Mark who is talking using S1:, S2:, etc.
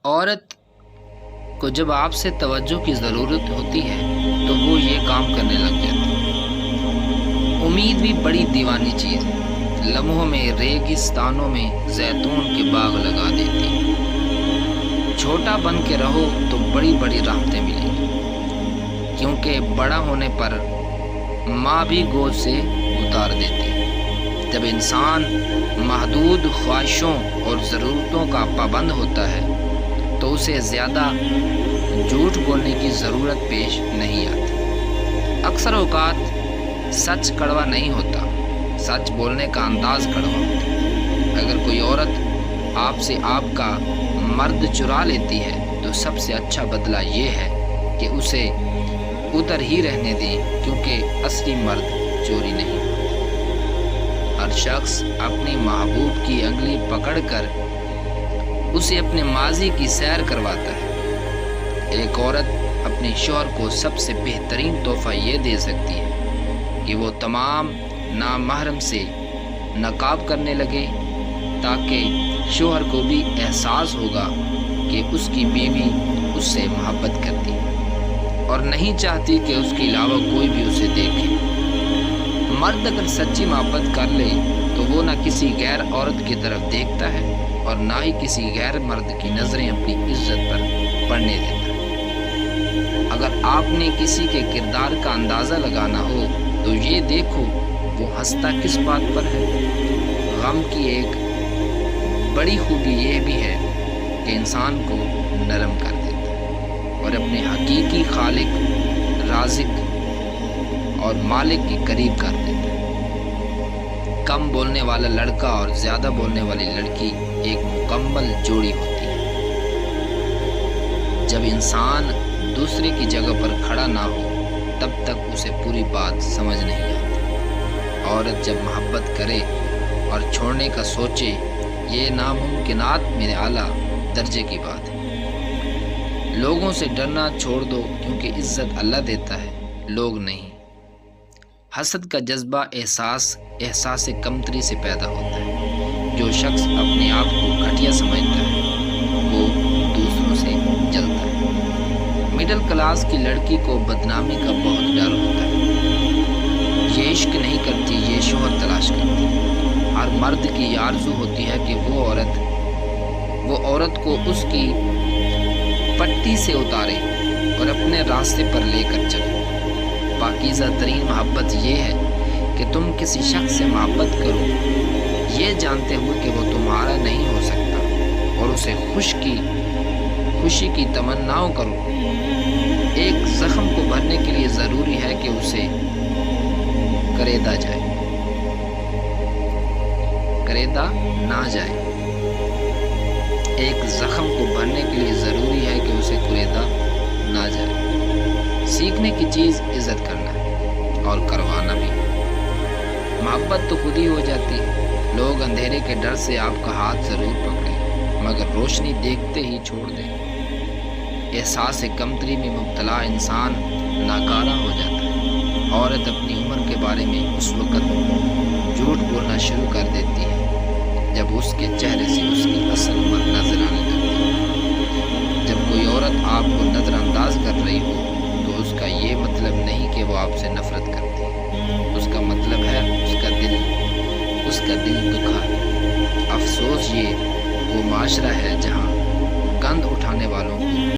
S1: عورت کو جب آپ سے توجہ کی ضرورت ہوتی ہے تو وہ یہ کام کرنے لگ جاتی ہے۔ امید بھی بڑی دیوانی چیز ہے، لمحوں میں ریگستانوں میں زیتون کے باغ لگا دیتی ہے۔ چھوٹا بن کے رہو تو بڑی بڑی راحتیں ملیں گی، کیونکہ بڑا ہونے پر ماں بھی گود سے اتار دیتی ہے۔ جب انسان محدود خواہشوں اور ضرورتوں کا پابند ہوتا ہے تو اسے زیادہ جھوٹ بولنے کی ضرورت پیش نہیں آتی۔ اکثر اوقات سچ کڑوا نہیں ہوتا، سچ بولنے کا انداز کڑوا ہوتا ہے۔ اگر کوئی عورت آپ سے آپ کا مرد چرا لیتی ہے تو سب سے اچھا بدلہ یہ ہے کہ اسے ادھر ہی رہنے دیں، کیونکہ اصلی مرد چوری نہیں ہوتا۔ ہر شخص اپنی محبوب کی انگلی پکڑ کر اسے اپنے ماضی کی سیر کرواتا ہے۔ ایک عورت اپنے شوہر کو سب سے بہترین تحفہ یہ دے سکتی ہے کہ وہ تمام نامحرم سے نقاب کرنے لگے، تاکہ شوہر کو بھی احساس ہوگا کہ اس کی بیوی اس سے محبت کرتی ہے اور نہیں چاہتی کہ اس کے علاوہ کوئی بھی اسے دیکھے۔ مرد اگر سچی محبت کر لے تو وہ نہ کسی غیر عورت کی طرف دیکھتا ہے اور نہ ہی کسی غیر مرد کی نظریں اپنی عزت پر پڑنے دیتا ہے۔ اگر آپ نے کسی کے کردار کا اندازہ لگانا ہو تو یہ دیکھو وہ ہنستا کس بات پر ہے۔ غم کی ایک بڑی خوبی یہ بھی ہے کہ انسان کو نرم کر دیتا ہے اور اپنے حقیقی خالق، رازق اور مالک کے قریب کر دیتا ہے۔ کم بولنے والا لڑکا اور زیادہ بولنے والی لڑکی ایک مکمل جوڑی ہوتی ہے۔ جب انسان دوسرے کی جگہ پر کھڑا نہ ہو تب تک اسے پوری بات سمجھ نہیں آتی۔ عورت جب محبت کرے اور چھوڑنے کا سوچے، یہ ناممکنات میں اعلیٰ درجے کی بات ہے۔ لوگوں سے ڈرنا چھوڑ دو، کیونکہ عزت اللہ دیتا ہے، لوگ نہیں۔ حسد کا جذبہ احساس کمتری سے پیدا ہوتا ہے۔ جو شخص اپنے آپ کو گھٹیا سمجھتا ہے وہ دوسروں سے جلتا ہے۔ مڈل کلاس کی لڑکی کو بدنامی کا بہت ڈر ہوتا ہے۔ یہ عشق نہیں کرتی، یہ شوہر تلاش کرتی ہے۔ ہر مرد کی یہ آرزو ہوتی ہے کہ وہ عورت کو اس کی پٹی سے اتارے اور اپنے راستے پر لے کر چلے۔ پاکیزہ ترین محبت یہ ہے کہ تم کسی شخص سے محبت کرو یہ جانتے ہوئے کہ وہ تمہارا نہیں ہو سکتا، اور اسے خوشی کی تمناؤں کرو۔ ایک زخم کو بھرنے کے لیے ضروری ہے کہ اسے کریدا نہ جائے۔ ایک زخم کو بھرنے کے لیے ضروری ہے کہ اسے کریدا نہ جائے۔ سیکھنے کی چیز عزت کرنا ہے اور کروانا بھی۔ محبت تو خود ہی ہو جاتی ہے۔ لوگ اندھیرے کے ڈر سے آپ کا ہاتھ ضرور پکڑیں، مگر روشنی دیکھتے ہی چھوڑ دیں۔ احساس کمتری میں مبتلا انسان ناکارہ ہو جاتا ہے۔ عورت اپنی عمر کے بارے میں اس وقت جھوٹ بولنا شروع کر دیتی ہے جب اس کے چہرے سے اس کی اصل عمر نظر آنے لگتی ہے۔ جب کوئی عورت آپ کو نظر انداز کر رہی ہو تو اس کا یہ مطلب نہیں کہ وہ آپ سے نفرت کرتی ہے، اس کا مطلب ہے اس کا دل دکھا ہے۔ افسوس یہ وہ معاشرہ ہے جہاں گند اٹھانے والوں